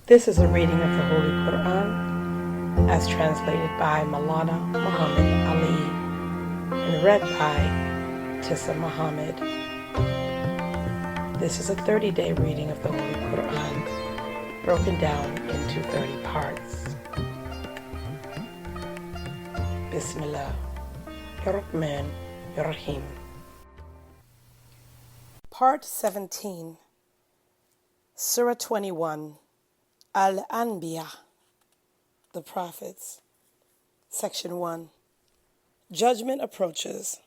This is a reading of the Holy Qur'an as translated by Maulana Muhammad Ali and read by Tisa Muhammad. This is a 30-day reading of the Holy Qur'an broken down into 30 parts. Bismillah ar-Rahman ar-Rahim. Part 17, Surah 21, Anbiya, the Prophets. Section 1. Judgment approaches.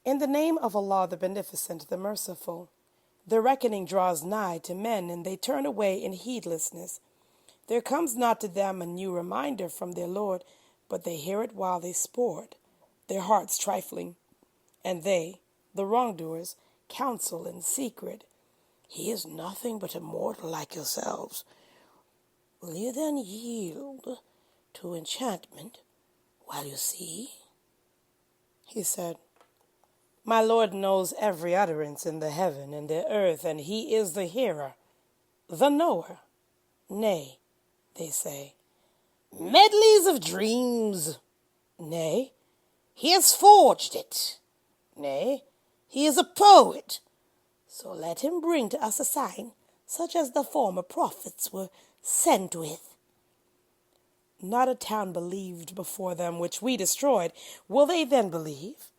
In the name of Allah, the Beneficent, the Merciful, the reckoning draws nigh to men, and they turn away in heedlessness. There comes not to them a new reminder from their Lord, but they hear it while they sport, their hearts trifling. And they, the wrongdoers, counsel in secret, "He is nothing but a mortal like yourselves. Will you then yield to enchantment while you see?" He said, "My Lord knows every utterance in the heaven and the earth, and He is the hearer, the knower." Nay, they say, "Medleys of dreams." Nay, He has forged it. Nay, He is a poet. So let him bring to us a sign, such as the former prophets were sent with. Not a town believed before them which we destroyed. Will they then believe?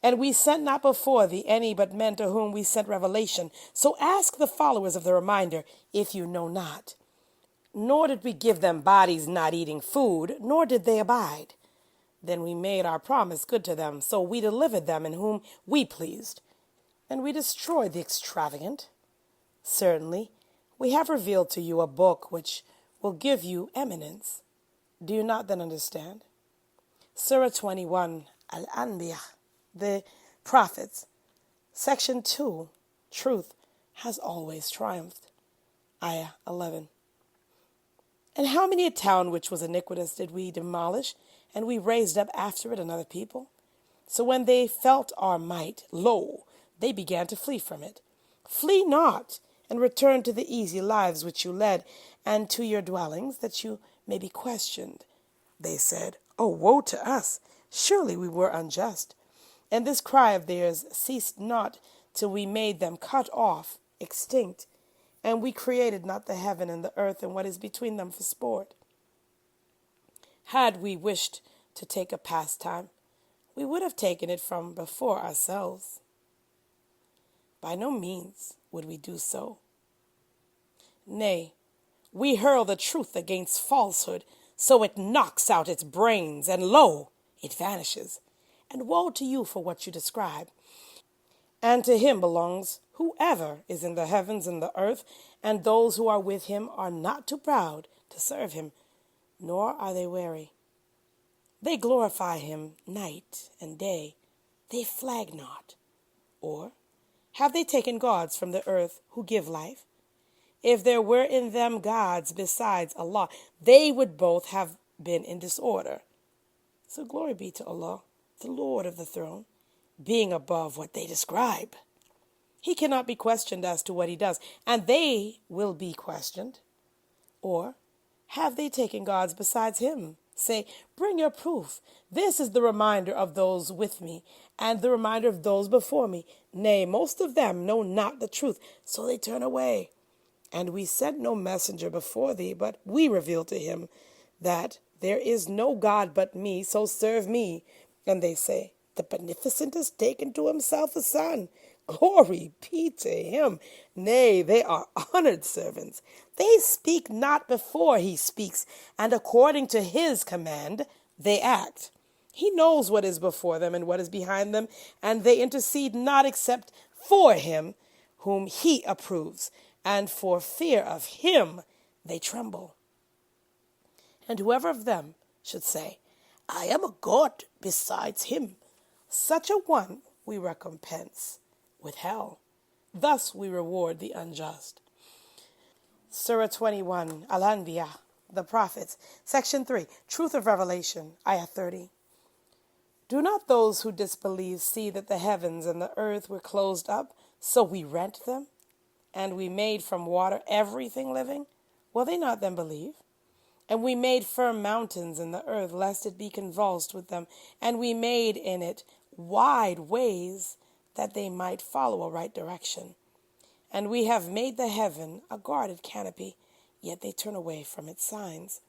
And we sent not before thee any but men to whom we sent revelation. So ask the followers of the reminder, if you know not. Nor did we give them bodies not eating food, nor did they abide. Then we made our promise good to them, so we delivered them in whom we pleased. And we destroyed the extravagant. Certainly, we have revealed to you a book which will give you eminence. Do you not then understand? Surah 21, Anbiya, the Prophets. Section 2, Truth has always triumphed. Ayah 11. And how many a town which was iniquitous did we demolish, and we raised up after it another people? So when they felt our might, lo, they began to flee from it. Flee not, and return to the easy lives which you led, and to your dwellings, that you may be questioned. They said, "Oh, woe to us! Surely we were unjust." And this cry of theirs ceased not till we made them cut off, extinct, and we created not the heaven and the earth and what is between them for sport. Had we wished to take a pastime, we would have taken it from before ourselves. By no means would we do so. Nay, we hurl the truth against falsehood, so it knocks out its brains, and lo, it vanishes. And woe to you for what you describe. And to him belongs whoever is in the heavens and the earth, and those who are with him are not too proud to serve him, nor are they weary. They glorify him night and day. They flag not. Or have they taken gods from the earth who give life? If there were in them gods besides Allah, they would both have been in disorder. So glory be to Allah, the Lord of the throne, being above what they describe. He cannot be questioned as to what he does, and they will be questioned. Or have they taken gods besides him? Say, bring your proof. This is the reminder of those with me, and the reminder of those before me. Nay, most of them know not the truth, so they turn away. And we sent no messenger before thee, but we revealed to him that there is no God but me, so serve me. And they say, the Beneficent has taken to himself a son. Glory be to him. Nay, they are honored servants. They speak not before he speaks, and according to his command they act. He knows what is before them and what is behind them, and they intercede not except for him whom he approves, and for fear of him they tremble. And whoever of them should say, "I am a god besides him," such a one we recompense with hell. Thus we reward the unjust. Surah 21, Anbiya, the Prophets. Section 3, Truth of Revelation, Ayah 30. Do not those who disbelieve see that the heavens and the earth were closed up, so we rent them, and we made from water everything living? Will they not then believe? And we made firm mountains in the earth, lest it be convulsed with them. And we made in it wide ways, that they might follow a right direction. And we have made the heaven a guarded canopy, yet they turn away from its signs.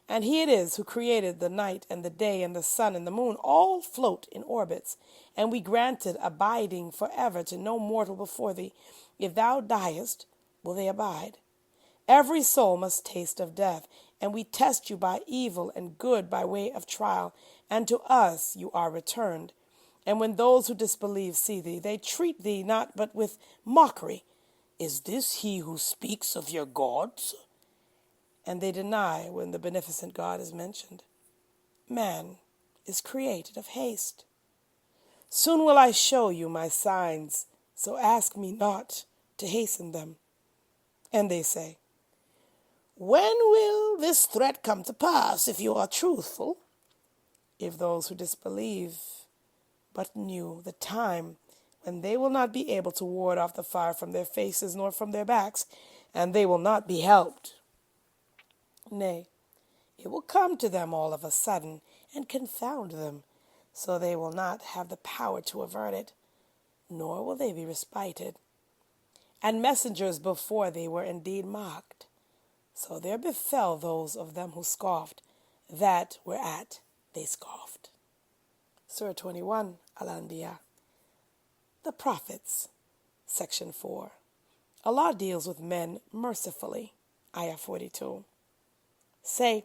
And he it is who created the night and the day and the sun and the moon, all float in orbits. And we granted abiding forever to no mortal before thee. If thou diest, will they abide? Every soul must taste of death, and we test you by evil and good by way of trial, and to us you are returned. And when those who disbelieve see thee, they treat thee not but with mockery. Is this he who speaks of your gods? And they deny when the beneficent God is mentioned. Man is created of haste. Soon will I show you my signs, so ask me not to hasten them. And they say, when will this threat come to pass, if you are truthful? If those who disbelieve but knew the time when they will not be able to ward off the fire from their faces nor from their backs, and they will not be helped. Nay, it will come to them all of a sudden and confound them, so they will not have the power to avert it, nor will they be respited. And messengers before thee were indeed mocked, so there befell those of them who scoffed, that whereat they scoffed. Surah 21, Anbiya. The Prophets, Section 4. Allah deals with men mercifully. Ayah 42. Say,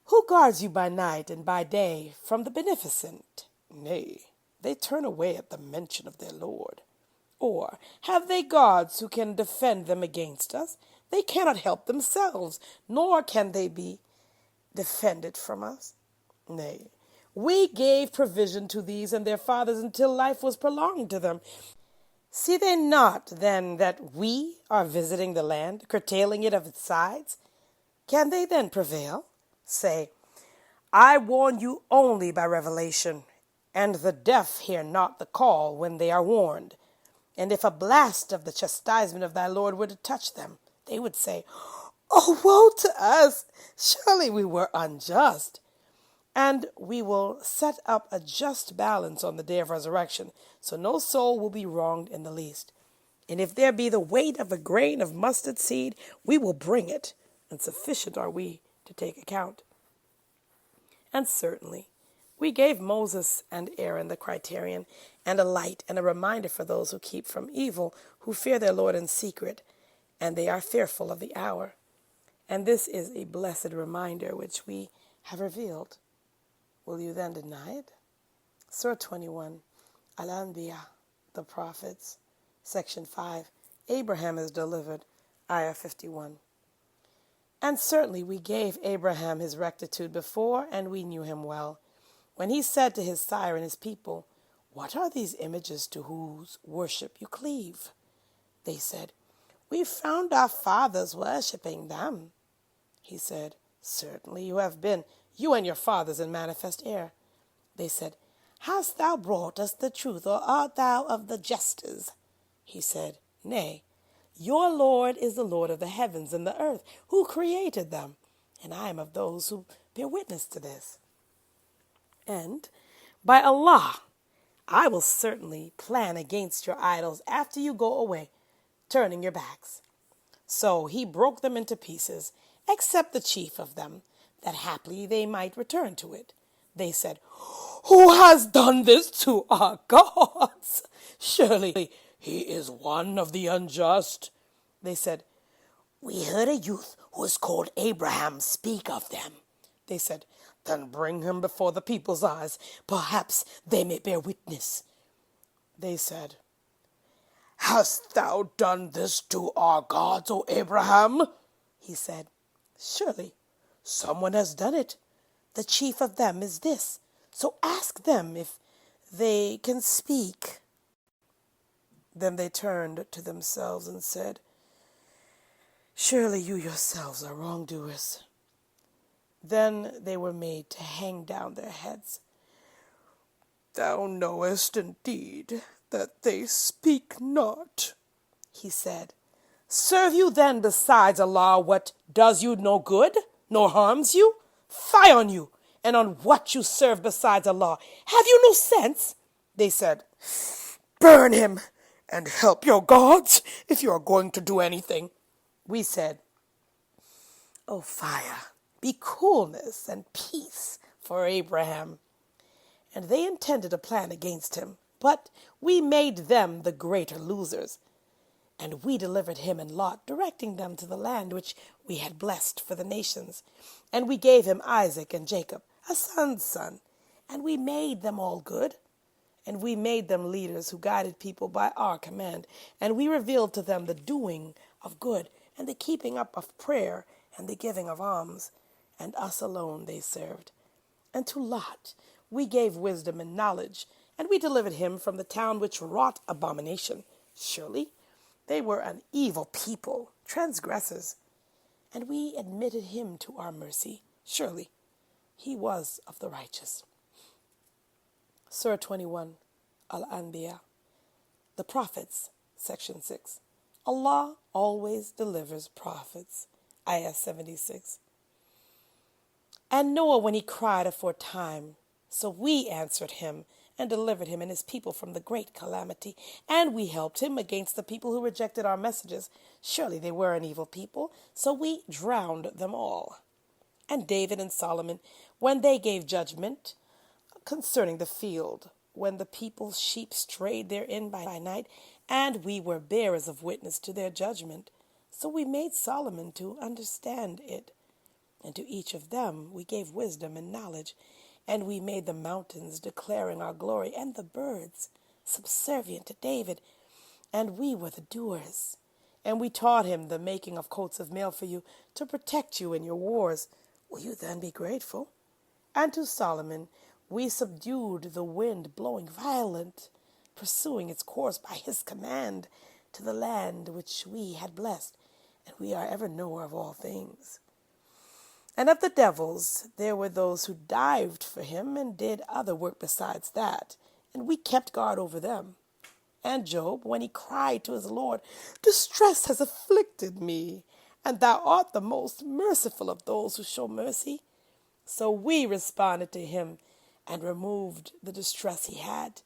who guards you by night and by day from the beneficent? Nay, they turn away at the mention of their Lord. Or have they guards who can defend them against us? They cannot help themselves, nor can they be defended from us. Nay, we gave provision to these and their fathers until life was prolonged to them. See they not then that we are visiting the land, curtailing it of its sides? Can they then prevail? Say, I warn you only by revelation, and the deaf hear not the call when they are warned. And if a blast of the chastisement of thy Lord were to touch them, they would say, oh, woe to us! Surely we were unjust. And we will set up a just balance on the day of resurrection, so no soul will be wronged in the least. And if there be the weight of a grain of mustard seed, we will bring it, and sufficient are we to take account. And certainly, we gave Moses and Aaron the criterion, and a light and a reminder for those who keep from evil, who fear their Lord in secret, and they are fearful of the hour. And this is a blessed reminder which we have revealed. Will you then deny it? Surah 21, Anbiya, the Prophets, Section 5. Abraham is delivered, Ayah 51. And certainly we gave Abraham his rectitude before, and we knew him well. When he said to his sire and his people, what are these images to whose worship you cleave? They said, we found our fathers worshipping them. He said, certainly you have been, you and your fathers, in manifest error. They said, hast thou brought us the truth, or art thou of the jesters? He said, nay, your Lord is the Lord of the heavens and the earth, who created them, and I am of those who bear witness to this. And by Allah, I will certainly plan against your idols after you go away, turning your backs. So he broke them into pieces, except the chief of them, that haply they might return to it. They said, who has done this to our gods? Surely he is one of the unjust. They said, we heard a youth who is called Abraham speak of them. They said, then bring him before the people's eyes. Perhaps they may bear witness. They said, hast thou done this to our gods, O Abraham? He said, surely someone has done it. The chief of them is this. So ask them if they can speak. Then they turned to themselves and said, surely you yourselves are wrongdoers. Then they were made to hang down their heads. Thou knowest indeed that they speak not, he said. Serve you then besides Allah what does you no good, nor harms you? Fie on you, and on what you serve besides Allah. Have you no sense? They said, burn him, and help your gods if you are going to do anything. We said, O fire, be coolness and peace for Abraham. And they intended a plan against him, but we made them the greater losers. And we delivered him and Lot, directing them to the land which we had blessed for the nations. And we gave him Isaac and Jacob, a son's son. And we made them all good. And we made them leaders who guided people by our command. And we revealed to them the doing of good, and the keeping up of prayer, and the giving of alms. And us alone they served. And to Lot we gave wisdom and knowledge, and we delivered him from the town which wrought abomination. Surely they were an evil people, transgressors, and we admitted him to our mercy. Surely he was of the righteous. Surah 21, Anbiya, the Prophets, Section 6. Allah always delivers prophets. Ayah 76. And Noah, when he cried aforetime, so we answered him and delivered him and his people from the great calamity. And we helped him against the people who rejected our messages. Surely they were an evil people, so we drowned them all. And David and Solomon, when they gave judgment concerning the field, when the people's sheep strayed therein by night, and we were bearers of witness to their judgment. So we made Solomon to understand it. And to each of them we gave wisdom and knowledge. And we made the mountains declaring our glory, and the birds subservient to David. And we were the doers. And we taught him the making of coats of mail for you, to protect you in your wars. Will you then be grateful? And to Solomon we subdued the wind blowing violent, pursuing its course by his command, to the land which we had blessed. And we are ever knower of all things. And of the devils there were those who dived for him and did other work besides that, and we kept guard over them. And Job, when he cried to his Lord, distress has afflicted me, and thou art the most merciful of those who show mercy. So we responded to him and removed the distress he had,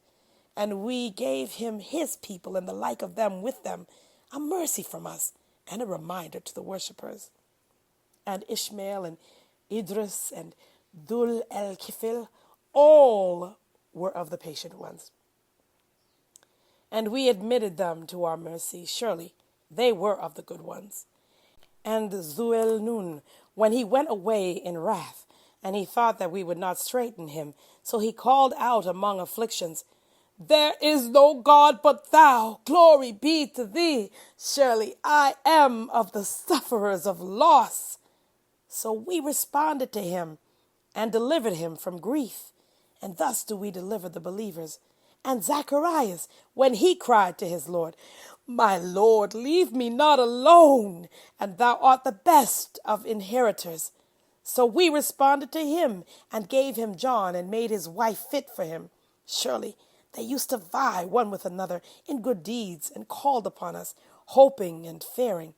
and we gave him his people and the like of them with them, a mercy from us and a reminder to the worshippers. And Ishmael and Idris and Dhul el-Kifil, all were of the patient ones. And we admitted them to our mercy. Surely they were of the good ones. And Zuel Nun, when he went away in wrath, and he thought that we would not straighten him, so he called out among afflictions, there is no God but thou, glory be to thee. Surely I am of the sufferers of loss. So we responded to him and delivered him from grief. And thus do we deliver the believers. And Zacharias, when he cried to his Lord, my Lord, leave me not alone, and thou art the best of inheritors. So we responded to him and gave him John and made his wife fit for him. Surely they used to vie one with another in good deeds and called upon us, hoping and fearing,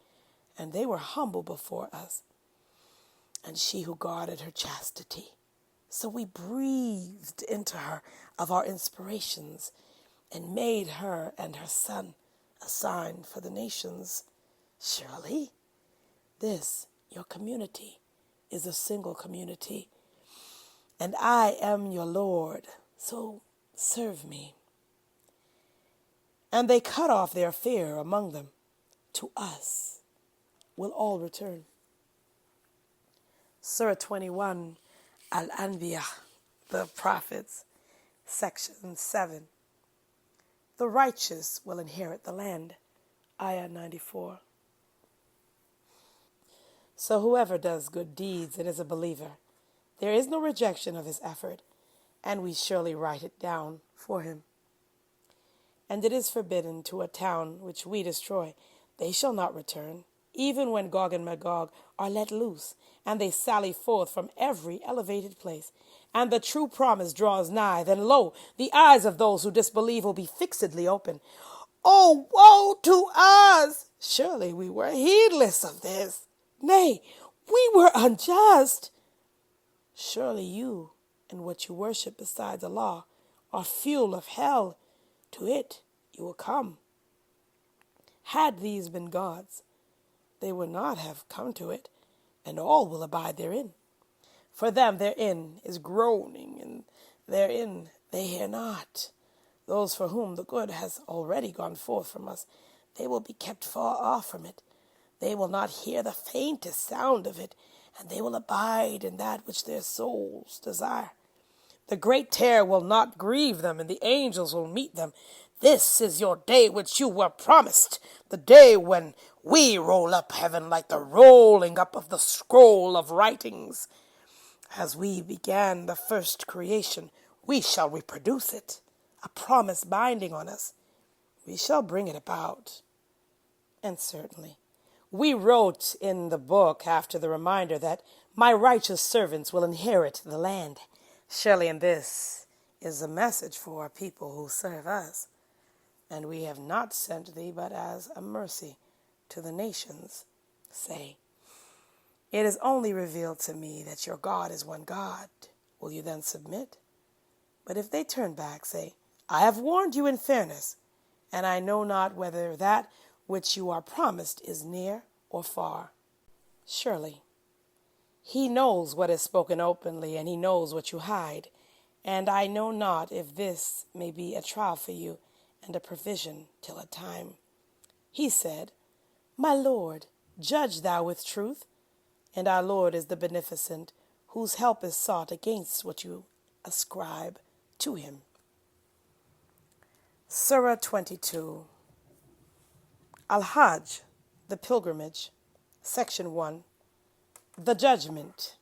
and they were humble before us. And she who guarded her chastity. So we breathed into her of our inspirations and made her and her son a sign for the nations. Surely this, your community, is a single community. And I am your Lord, so serve me. And they cut off their fear among them. To us will all return. Surah 21, Anbiya, the Prophets, Section 7. The righteous will inherit the land. Ayah 94. So whoever does good deeds and is a believer, there is no rejection of his effort, and we surely write it down for him. And it is forbidden to a town which we destroy, they shall not return, even when Gog and Magog are let loose, and they sally forth from every elevated place. And the true promise draws nigh, then lo, the eyes of those who disbelieve will be fixedly open. Oh, woe to us! Surely we were heedless of this. Nay, we were unjust. Surely you and what you worship besides Allah are fuel of hell. To it you will come. Had these been gods, they would not have come to it, and all will abide therein. For them therein is groaning, and therein they hear not. Those for whom the good has already gone forth from us, they will be kept far off from it. They will not hear the faintest sound of it, and they will abide in that which their souls desire. The great terror will not grieve them, and the angels will meet them. This is your day which you were promised, the day when we roll up heaven like the rolling up of the scroll of writings. As we began the first creation, we shall reproduce it, a promise binding on us. We shall bring it about. And certainly, we wrote in the book after the reminder that my righteous servants will inherit the land. Surely, in this is a message for people who serve us. And we have not sent thee but as a mercy to the nations. Say, it is only revealed to me that your God is one God. Will you then submit? But if they turn back, say, I have warned you in fairness, and I know not whether that which you are promised is near or far. Surely, he knows what is spoken openly, and he knows what you hide. And I know not if this may be a trial for you, and a provision till a time. He said, my Lord, judge thou with truth, and our Lord is the beneficent, whose help is sought against what you ascribe to him. Surah 22. Al-Hajj, the pilgrimage, section 1, the judgment.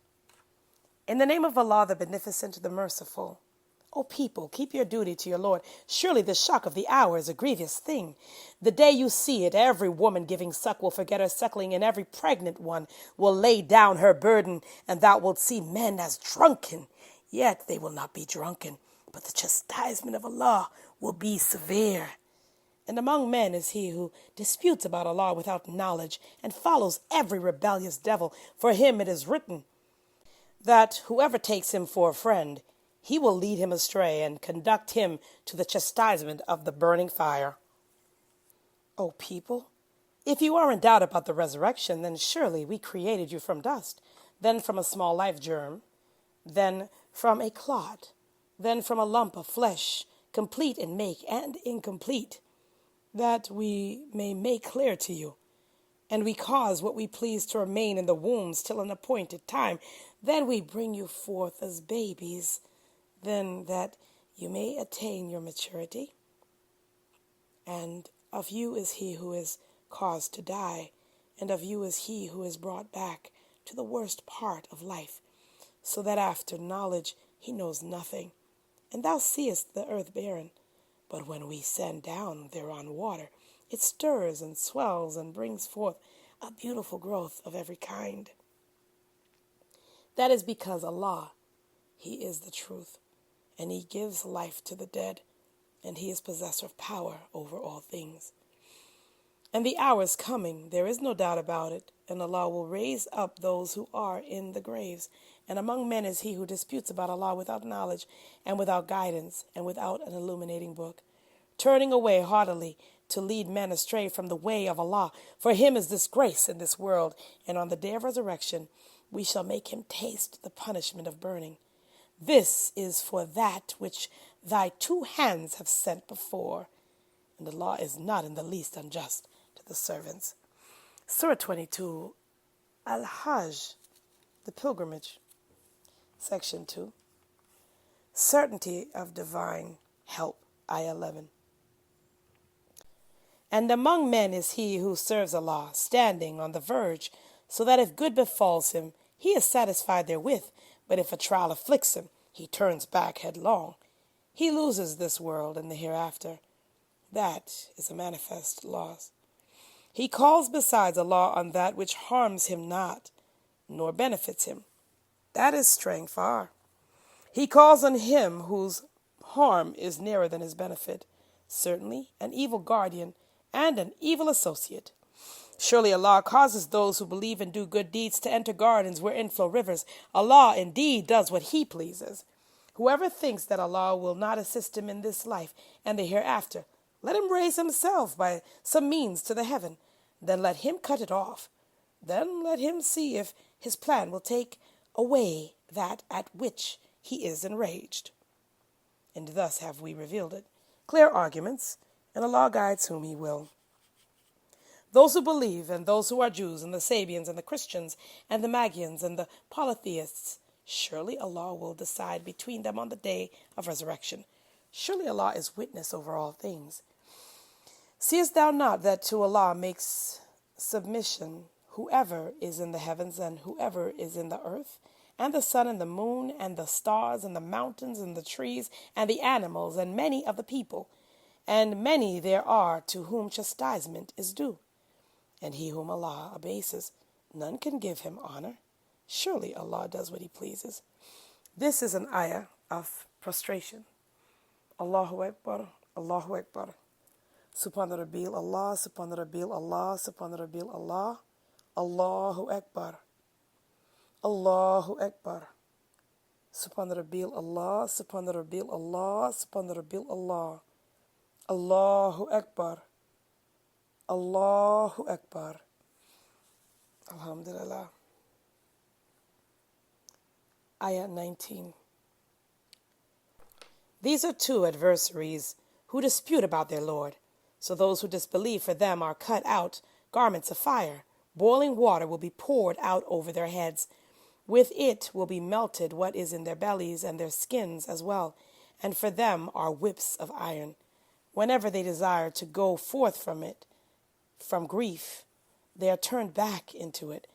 In the name of Allah, the beneficent, the merciful. O people, keep your duty to your Lord. Surely the shock of the hour is a grievous thing. The day you see it, every woman giving suck will forget her suckling, and every pregnant one will lay down her burden, and thou wilt see men as drunken. Yet they will not be drunken, but the chastisement of Allah will be severe. And among men is he who disputes about Allah without knowledge, and follows every rebellious devil. For him it is written that whoever takes him for a friend, he will lead him astray and conduct him to the chastisement of the burning fire. O people, if you are in doubt about the resurrection, then surely we created you from dust, then from a small life germ, then from a clot, then from a lump of flesh, complete in make and incomplete, that we may make clear to you. And we cause what we please to remain in the wombs till an appointed time. Then we bring you forth as babies, then that you may attain your maturity. And of you is he who is caused to die, and of you is he who is brought back to the worst part of life, so that after knowledge he knows nothing. And thou seest the earth barren, but when we send down thereon water, it stirs and swells and brings forth a beautiful growth of every kind. That is because Allah, he is the truth, and he gives life to the dead, and he is possessor of power over all things. And the hour is coming, there is no doubt about it, and Allah will raise up those who are in the graves. And among men is he who disputes about Allah without knowledge, and without guidance, and without an illuminating book, turning away heartily to lead men astray from the way of Allah. For him is disgrace in this world, and on the day of resurrection we shall make him taste the punishment of burning. This is for that which thy two hands have sent before, and Allah is not in the least unjust to the servants. Surah 22, Al-Hajj, the pilgrimage, section 2, certainty of divine help, ayah 11. And among men is he who serves Allah, standing on the verge, so that if good befalls him, he is satisfied therewith, but if a trial afflicts him, he turns back headlong. He loses this world and the hereafter. That is a manifest loss. He calls besides Allah on that which harms him not, nor benefits him. That is straying far. He calls on him whose harm is nearer than his benefit. Certainly an evil guardian and an evil associate. Surely Allah causes those who believe and do good deeds to enter gardens wherein flow rivers. Allah indeed does what He pleases. Whoever thinks that Allah will not assist him in this life and the hereafter, let him raise himself by some means to the heaven. Then let him cut it off. Then let him see if his plan will take away that at which he is enraged. And thus have we revealed it. Clear arguments, and Allah guides whom He will. Those who believe, and those who are Jews, and the Sabians, and the Christians, and the Magians, and the Polytheists, surely Allah will decide between them on the day of resurrection. Surely Allah is witness over all things. Seest thou not that to Allah makes submission whoever is in the heavens and whoever is in the earth, and the sun and the moon, and the stars, and the mountains, and the trees, and the animals, and many of the people? And many there are to whom chastisement is due. And he whom Allah abases, none can give him honor. Surely Allah does what He pleases. This is an ayah of prostration. Allahu Akbar, Allahu Akbar. Subhana Rabbil Allah, Subhana Rabbil Allah, Subhana Rabbil Allah. Allahu Akbar. Allahu Akbar. Subhana Rabbil Allah, Subhana Rabbil Allah, Subhana Rabbil Allah. Allahu Akbar. Allahu Akbar. Alhamdulillah. Ayah 19. These are two adversaries who dispute about their Lord. So those who disbelieve, for them are cut out garments of fire. Boiling water will be poured out over their heads. With it will be melted what is in their bellies and their skins as well. And for them are whips of iron. Whenever they desire to go forth from it, from grief, they are turned back into it.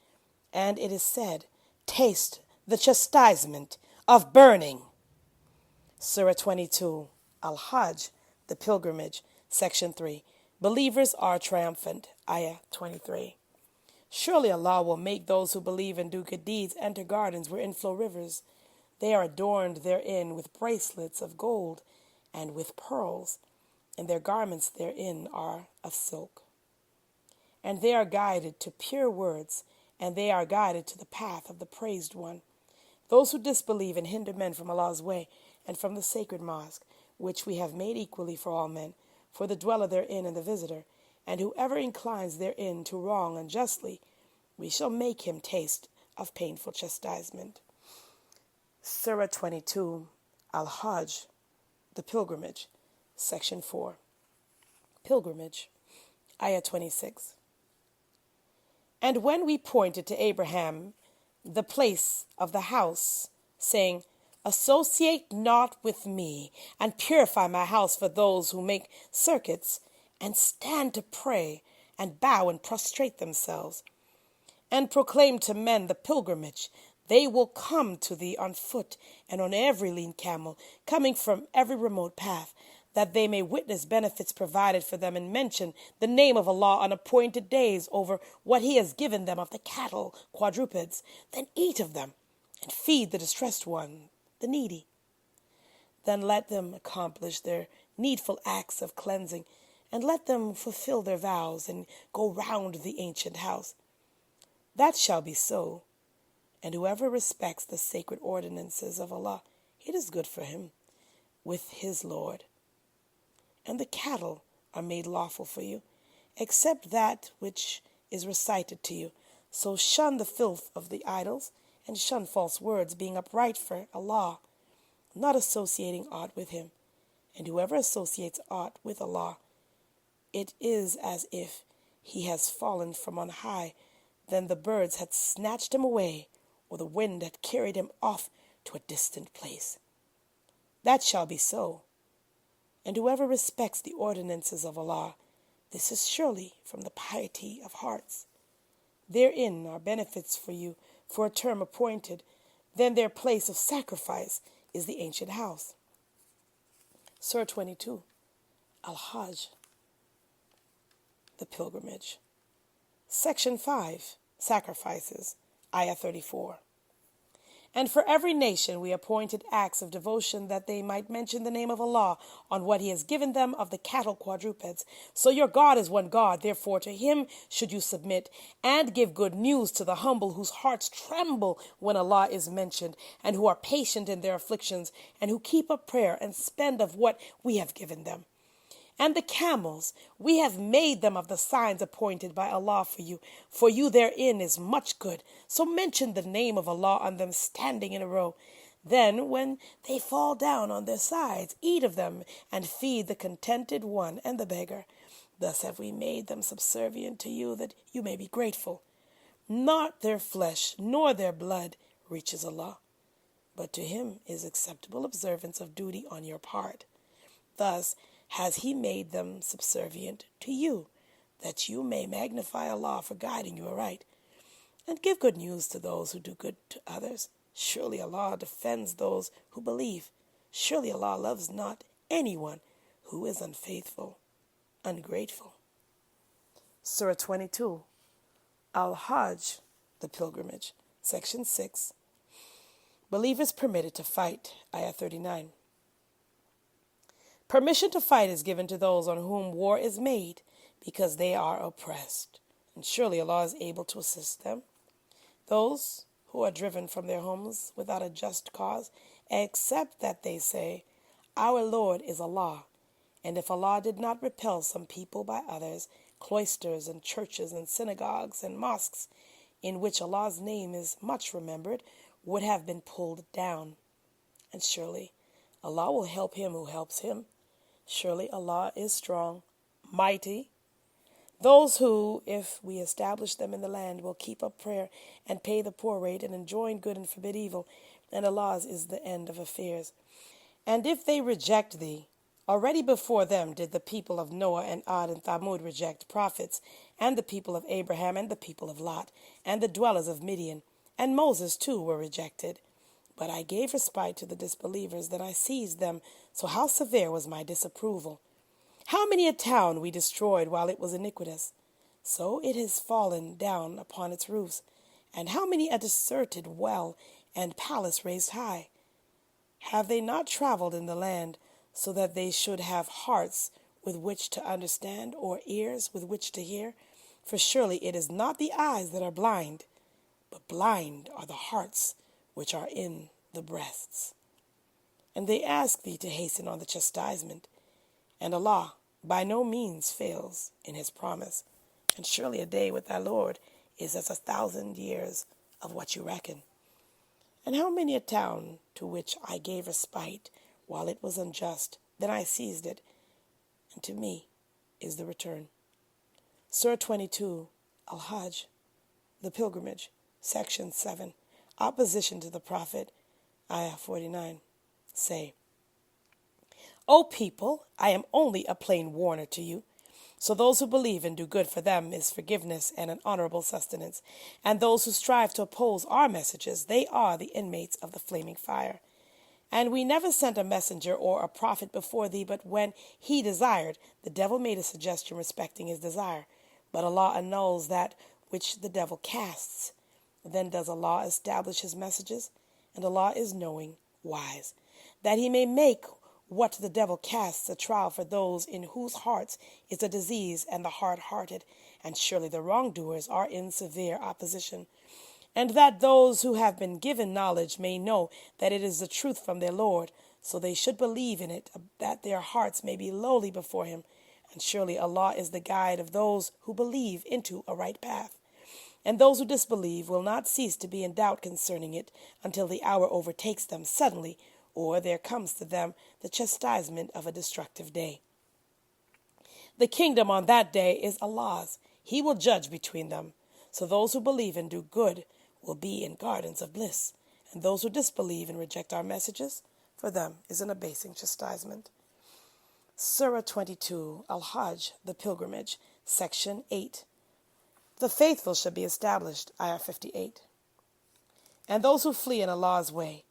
And it is said, taste the chastisement of burning. Surah 22, Al-Hajj, the pilgrimage, section 3. Believers are triumphant, ayah 23. Surely Allah will make those who believe and do good deeds enter gardens wherein flow rivers. They are adorned therein with bracelets of gold and with pearls, and their garments therein are of silk. And they are guided to pure words, and they are guided to the path of the praised one. Those who disbelieve and hinder men from Allah's way and from the sacred mosque, which we have made equally for all men, for the dweller therein and the visitor, and whoever inclines therein to wrong unjustly, we shall make him taste of painful chastisement. Surah 22, Al-Hajj, the pilgrimage, section 4. Pilgrimage, ayah 26. And when we pointed to Abraham the place of the house, saying, associate not with me, and purify my house for those who make circuits, and stand to pray, and bow and prostrate themselves, and proclaim to men the pilgrimage, they will come to thee on foot and on every lean camel, coming from every remote path, that they may witness benefits provided for them, and mention the name of Allah on appointed days over what He has given them of the cattle, quadrupeds. Then eat of them, and feed the distressed one, the needy. Then let them accomplish their needful acts of cleansing, and let them fulfill their vows, and go round the ancient house. That shall be so. And whoever respects the sacred ordinances of Allah, it is good for him with his Lord. And the cattle are made lawful for you, except that which is recited to you. So shun the filth of the idols, and shun false words, being upright for Allah, not associating aught with Him. And whoever associates aught with Allah, it is as if he has fallen from on high. Then the birds had snatched him away, or the wind had carried him off to a distant place. That shall be so. And whoever respects the ordinances of Allah, this is surely from the piety of hearts. Therein are benefits for you for a term appointed. Then their place of sacrifice is the ancient house. Surah 22, Al-Hajj, the pilgrimage. Section 5, sacrifices, ayah 34. And for every nation we appointed acts of devotion that they might mention the name of Allah on what he has given them of the cattle quadrupeds. So your God is one God, therefore to him should you submit, and give good news to the humble whose hearts tremble when Allah is mentioned, and who are patient in their afflictions, and who keep up prayer and spend of what we have given them. And the camels, we have made them of the signs appointed by Allah for you therein is much good. So mention the name of Allah on them standing in a row. Then, when they fall down on their sides, eat of them, and feed the contented one and the beggar. Thus have we made them subservient to you, that you may be grateful. Not their flesh, nor their blood reaches Allah, but to him is acceptable observance of duty on your part. Thus has he made them subservient to you, that you may magnify Allah for guiding you aright, and give good news to those who do good to others. Surely Allah defends those who believe. Surely Allah loves not anyone who is unfaithful, ungrateful. Surah 22, Al-Hajj, the pilgrimage, Section 6. Believers permitted to fight, Ayah 39. Permission to fight is given to those on whom war is made, because they are oppressed, and surely Allah is able to assist them. Those who are driven from their homes without a just cause, except that they say, our Lord is Allah, and if Allah did not repel some people by others, cloisters and churches and synagogues and mosques, in which Allah's name is much remembered, would have been pulled down. And surely Allah will help him who helps him. Surely Allah is strong, mighty. Those who, if we establish them in the land, will keep up prayer and pay the poor rate and enjoin good and forbid evil, and Allah's is the end of affairs. And if they reject thee, already before them did the people of Noah and Ad and Thamud reject prophets, and the people of Abraham and the people of Lot, and the dwellers of Midian, and Moses too were rejected. But I gave respite to the disbelievers, that I seized them. So how severe was my disapproval? How many a town we destroyed while it was iniquitous? So it has fallen down upon its roofs. And how many a deserted well and palace raised high? Have they not traveled in the land, so that they should have hearts with which to understand, or ears with which to hear? For surely it is not the eyes that are blind, but blind are the hearts which are in the breasts. And they ask thee to hasten on the chastisement, and Allah by no means fails in his promise. And surely a day with thy Lord is as 1,000 years of what you reckon. And how many a town to which I gave respite while it was unjust, then I seized it, and to me is the return. Surah 22, Al-Hajj, the pilgrimage, Section 7. Opposition to the Prophet, Ayah 49. Say, O people, I am only a plain warner to you. So those who believe and do good, for them is forgiveness and an honorable sustenance. And those who strive to oppose our messages, they are the inmates of the flaming fire. And we never sent a messenger or a prophet before thee, but when he desired, the devil made a suggestion respecting his desire. But Allah annuls that which the devil casts. Then does Allah establish his messages, and Allah is knowing, wise, that he may make what the devil casts a trial for those in whose hearts is a disease and the hard-hearted, and surely the wrongdoers are in severe opposition. And that those who have been given knowledge may know that it is the truth from their Lord, so they should believe in it, that their hearts may be lowly before him. And surely Allah is the guide of those who believe into a right path. And those who disbelieve will not cease to be in doubt concerning it until the hour overtakes them suddenly, or there comes to them the chastisement of a destructive day. The kingdom on that day is Allah's. He will judge between them. So those who believe and do good will be in gardens of bliss, and those who disbelieve and reject our messages, for them is an abasing chastisement. Surah 22, Al-Hajj, the pilgrimage, Section 8. The faithful shall be established, Ayah 58. And those who flee in Allah's way,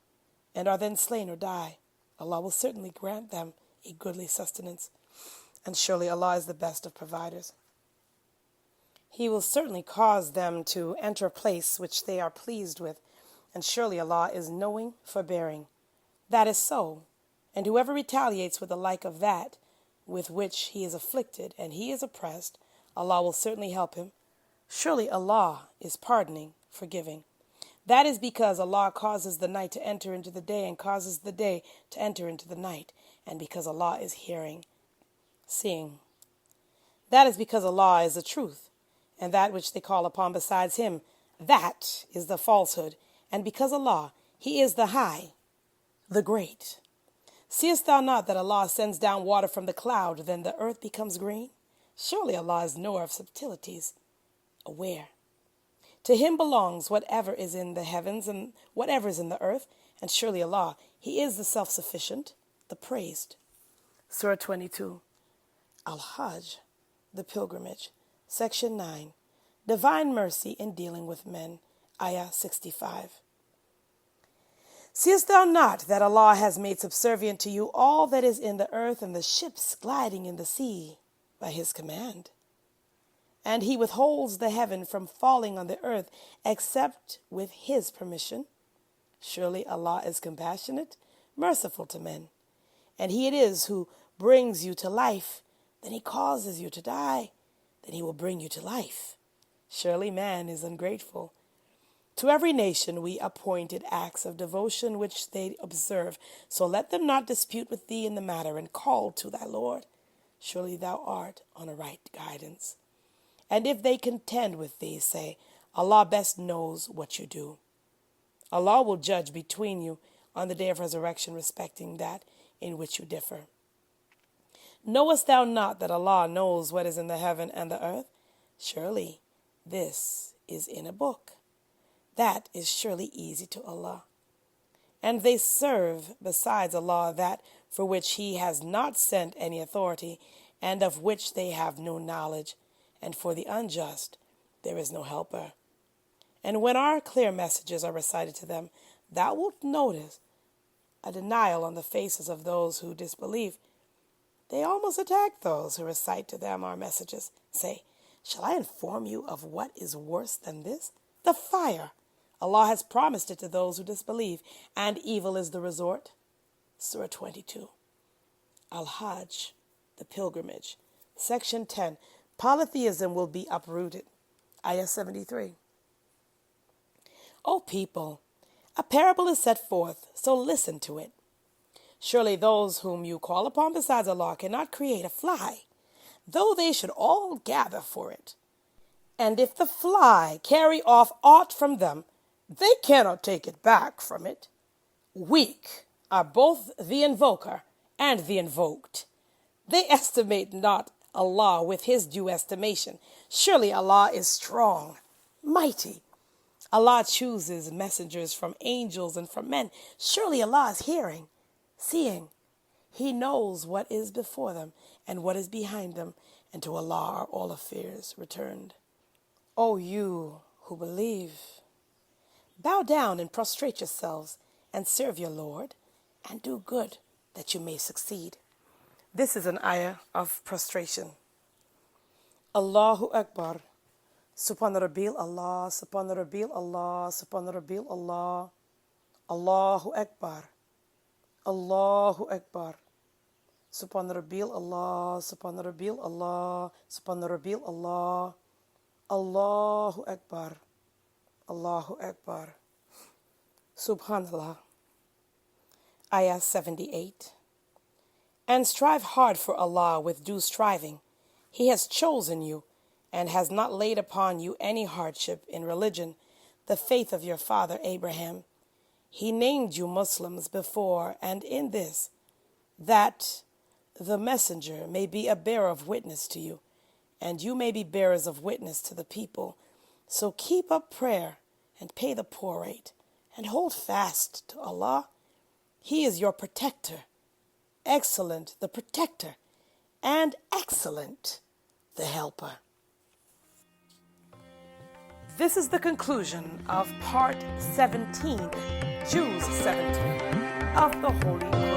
and are then slain or die, Allah will certainly grant them a goodly sustenance, and surely Allah is the best of providers. He will certainly cause them to enter a place which they are pleased with, and surely Allah is knowing, forbearing. That is so, and whoever retaliates with the like of that with which he is afflicted and he is oppressed, Allah will certainly help him. Surely Allah is pardoning, forgiving. That is because Allah causes the night to enter into the day and causes the day to enter into the night, and because Allah is hearing, seeing. That is because Allah is the truth, and that which they call upon besides Him, that is the falsehood, and because Allah, He is the High, the Great. Seest thou not that Allah sends down water from the cloud, then the earth becomes green? Surely Allah is knower of subtleties, aware. To Him belongs whatever is in the heavens and whatever is in the earth, and surely Allah, He is the self-sufficient, the praised. Surah 22, Al-Hajj, the pilgrimage, Section 9, Divine Mercy in Dealing with Men, Ayah 65. Seest thou not that Allah has made subservient to you all that is in the earth and the ships gliding in the sea by His command? And He withholds the heaven from falling on the earth except with His permission. Surely Allah is compassionate, merciful to men. And He it is who brings you to life, then He causes you to die, then He will bring you to life. Surely man is ungrateful. To every nation we appointed acts of devotion which they observe, so let them not dispute with thee in the matter, and call to thy Lord. Surely thou art on a right guidance. And if they contend with thee, say, Allah best knows what you do. Allah will judge between you on the day of resurrection respecting that in which you differ. Knowest thou not that Allah knows what is in the heaven and the earth? Surely this is in a book. That is surely easy to Allah. And they serve besides Allah that for which He has not sent any authority, and of which they have no knowledge, and for the unjust there is no helper. And when our clear messages are recited to them, thou wilt notice a denial on the faces of those who disbelieve. They almost attack those who recite to them our messages. Say, shall I inform you of what is worse than this? The fire. Allah has promised it to those who disbelieve, and evil is the resort. Surah 22. Al-Hajj, the pilgrimage. Section 10. Polytheism will be uprooted. Ayah 73. O people, a parable is set forth, so listen to it. Surely those whom you call upon besides Allah cannot create a fly, though they should all gather for it. And if the fly carry off aught from them, they cannot take it back from it. Weak are both the invoker and the invoked. They estimate not Allah with His due estimation. Surely Allah is strong, mighty. Allah chooses messengers from angels and from men. Surely Allah is hearing, seeing. He knows what is before them and what is behind them, and to Allah are all affairs returned. O you who believe, bow down and prostrate yourselves and serve your Lord, and do good that you may succeed. This is an ayah of prostration. Allahu Akbar. Subhana Rabbil Allah, Subhana Rabbil Allah, Subhana Rabbil Allah. Allahu Akbar. Allahu Akbar. Subhana Rabbil Allah, Subhana Rabbil Allah, Subhana Rabbil Allah. Allahu Akbar. Allahu Akbar. Subhanallah. Ayah 78. And strive hard for Allah with due striving. He has chosen you and has not laid upon you any hardship in religion, the faith of your father Abraham. He named you Muslims before and in this, that the messenger may be a bearer of witness to you, and you may be bearers of witness to the people. So keep up prayer and pay the poor rate, and hold fast to Allah. He is your protector, excellent the protector, and excellent the helper. This is the conclusion of part 17, Jews 17, of the Holy Qur'an.